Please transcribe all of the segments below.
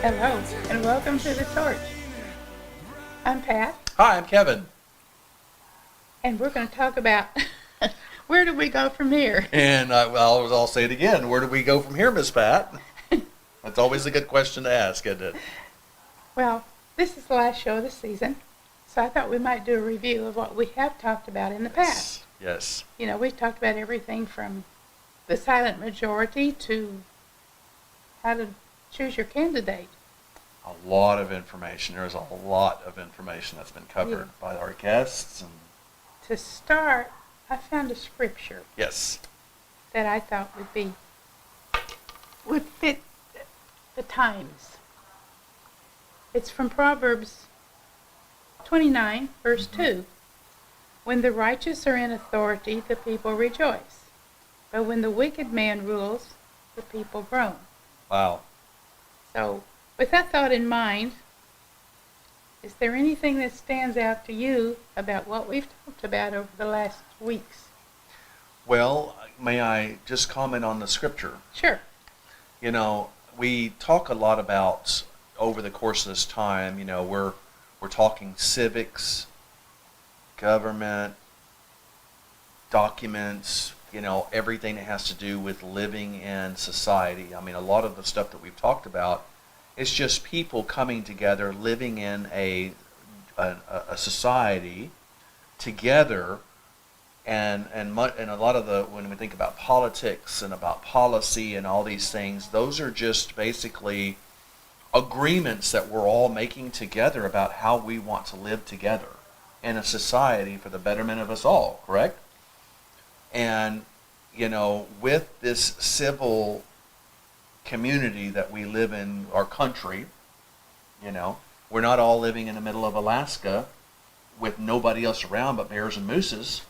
Hello, and welcome to the Torch. I'm Pat, Hi, I'm Kevin. and we're going to talk about where do we go from here? And I'll say it again. Where do we go from here, Miss Pat? That's always a good question to ask, isn't it? Well, this is the last show of the season, so I thought we might do a review of what we have talked about in the past. Yes. You know, we've talked about everything from the silent majority to how to choose your candidate. A lot of information. There's a lot of information that's been covered by our guests. And To start, I found a scripture yes. that I thought would fit the times. It's from Proverbs 29, verse 2. When the righteous are in authority, the people rejoice. But when the wicked man rules, the people groan. Wow. So, with that thought in mind, is there anything that stands out to you about what we've talked about over the last weeks? Well, may I just comment on the scripture? Sure. You know, we talk a lot about over the course of this time. You know, we're talking civics, government, documents, you know, everything that has to do with living in society. I mean, a lot of the stuff that we've talked about is just people coming together, living in a society together, and a lot of the, when we think about politics and about policy and all these things, those are just basically agreements that we're all making together about how we want to live together in a society for the betterment of us all, correct? And, you know, with this civil community that we live in, our country, you know, we're not all living in the middle of Alaska with nobody else around but bears and mooses,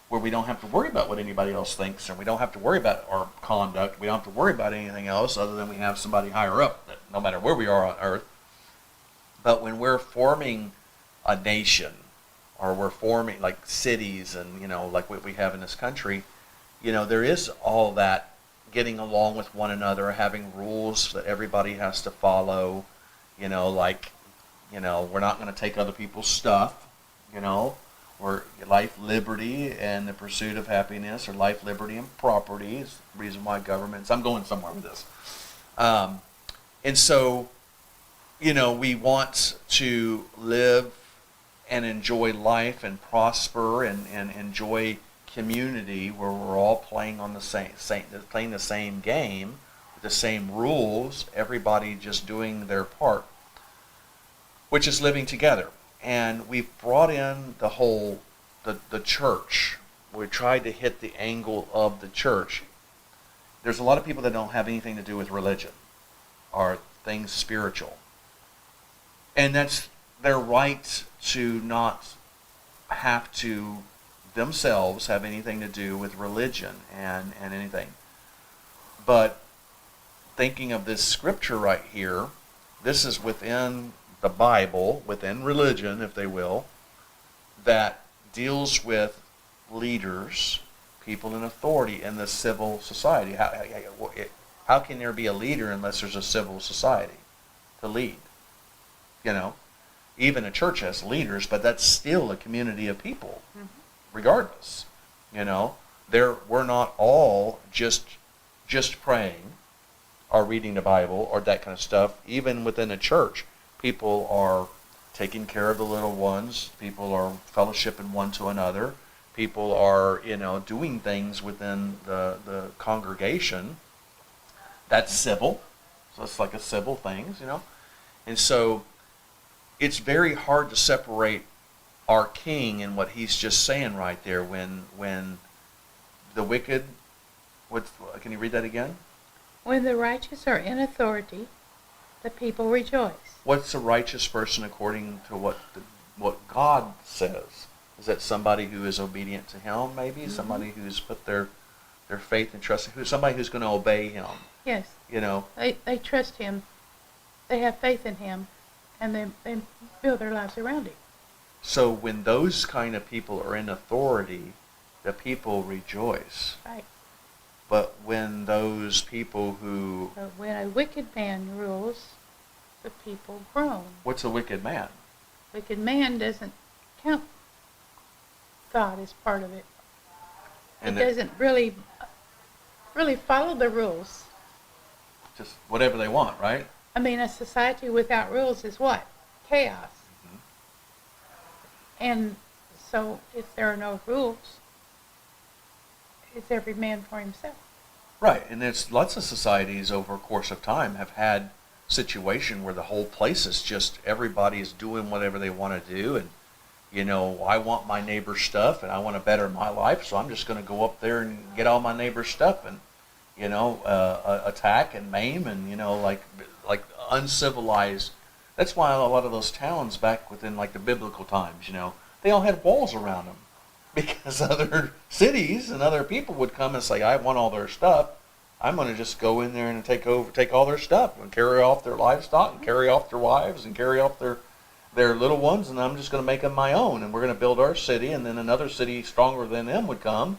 where we don't have to worry about what anybody else thinks, and we don't have to worry about our conduct. We don't have to worry about anything else other than we have somebody higher up, that no matter where we are on earth. But when we're forming a nation, or we're forming like cities and, you know, like what we have in this country, you know, there is all that getting along with one another, having rules that everybody has to follow, you know, like, you know, we're not going to take other people's stuff, you know, or life, liberty, and the pursuit of happiness, or life, liberty, and property is the reason why governments, I'm going somewhere with this. And so, you know, we want to live and enjoy life and prosper and enjoy community where we're all playing on the playing the same game with the same rules, everybody just doing their part, which is living together. And we've brought in the church. We tried to hit the angle of the church. There's a lot of people that don't have anything to do with religion or things spiritual, and that's their right to not have to themselves have anything to do with religion and anything. But thinking of this scripture right here, this is within the Bible, within religion, if they will, that deals with leaders, people in authority in the civil society. How can there be a leader unless there's a civil society to lead? You know, even a church has leaders, but that's still a community of people, regardless. You know, we're not all just praying or reading the Bible or that kind of stuff. Even within a church, people are taking care of the little ones. People are fellowshipping one to another. People are, you know, doing things within the congregation. That's civil. So it's like a civil things, you know. And so it's very hard to separate our king and what he's just saying right there when the wicked, can you read that again? When the righteous are in authority, the people rejoice. What's a righteous person according to what God says? Is that somebody who is obedient to him, maybe? Somebody who's put their faith and trust, somebody who's going to obey him? Yes. You know? They trust him. They have faith in him, and they build their lives around him. So when those kind of people are in authority, the people rejoice. Right. But when those people who... But when a wicked man rules, the people groan. What's a wicked man? Wicked man doesn't count God as part of it. And It doesn't really follow the rules. just whatever they want, right? I mean, a society without rules is what? Chaos. Mhm. And so if there are no rules, it's every man for himself. Right, and there's lots of societies over a course of time have had situation where the whole place is just everybody is doing whatever they want to do, and I want my neighbor's stuff and I want to better my life, so I'm just going to go up there and get all my neighbor's stuff and attack and maim and like uncivilized. That's why a lot of those towns back within like the biblical times, they all had walls around them because other cities and other people would come and say, I want all their stuff. I'm going to just go in there and take all their stuff and carry off their livestock and carry off their wives and carry off their little ones, and I'm just going to make them my own, and we're going to build our city, and then another city stronger than them would come,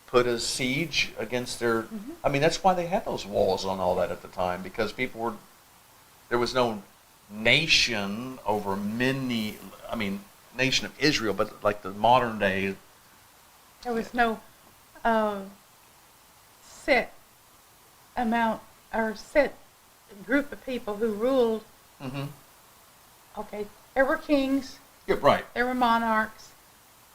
put a siege against their. Mm-hmm. I mean, that's why they had those walls on all that at the time, because there was no nation over many. I mean, nation of Israel, but like the modern day. There was no set amount or set group of people who ruled. Mm-hmm. Okay, there were kings, Yeah, right. there were monarchs,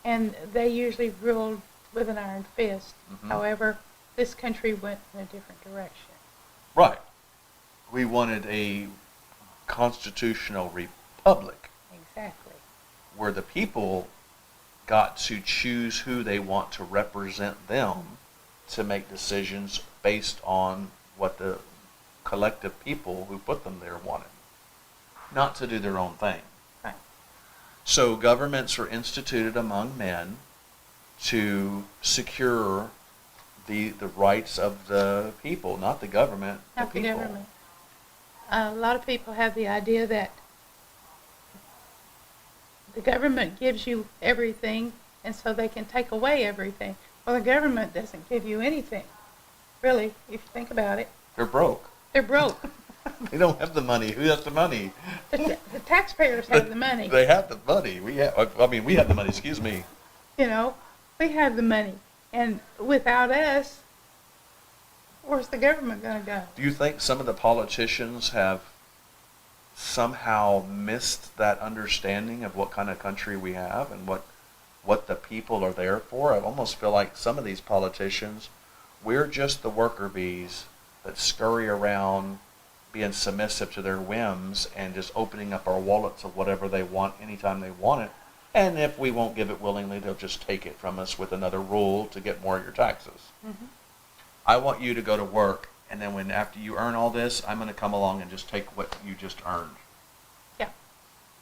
and they usually ruled with an iron fist. Mm-hmm. However, this country went in a different direction. Right. We wanted a constitutional republic Exactly. where the people got to choose who they want to represent them to make decisions based on what the collective people who put them there wanted, not to do their own thing. Right. So governments were instituted among men to secure the rights of the people, not the government, Not the people. government. A lot of people have the idea that the government gives you everything, and so they can take away everything. Well, the government doesn't give you anything, really, if you think about it. They're broke. They're broke. They don't have the money. Who has the money? The taxpayers have the money. They have the money. We have the money. Excuse me. We have the money. And without us, where's the government going to go? Do you think some of the politicians have somehow missed that understanding of what kind of country we have and what the people are there for? I almost feel like some of these politicians, we're just the worker bees that scurry around being submissive to their whims and just opening up our wallets of whatever they want anytime they want it. And if we won't give it willingly, they'll just take it from us with another rule to get more of your taxes. Mm-hmm. I want you to go to work, and then after you earn all this, I'm going to come along and just take what you just earned. Yeah.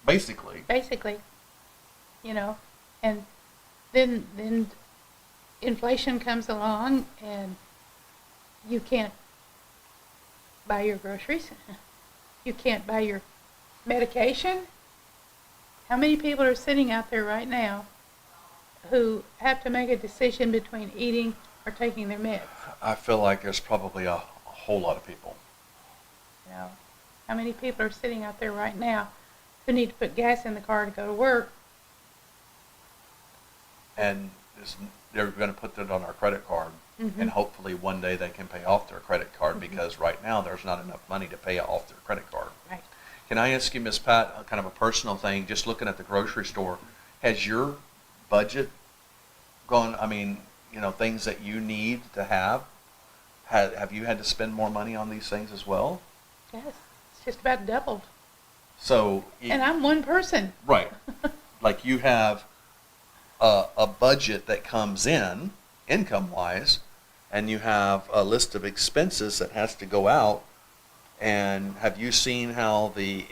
Basically. And then inflation comes along, and you can't buy your groceries. You can't buy your medication. How many people are sitting out there right now who have to make a decision between eating or taking their meds? I feel like there's probably a whole lot of people. How many people are sitting out there right now who need to put gas in the car to go to work? And they're going to put that on our credit card. Mm-hmm. And hopefully one day they can pay off their credit card, mm-hmm. because right now there's not enough money to pay off their credit card. Right. Can I ask you, Miss Pat, kind of a personal thing, just looking at the grocery store, has your budget gone, things that you need to have you had to spend more money on these things as well? Yes, it's just about doubled. So, and I'm one person. Right. Like you have a budget that comes in, income-wise, and you have a list of expenses that has to go out. And have you seen how the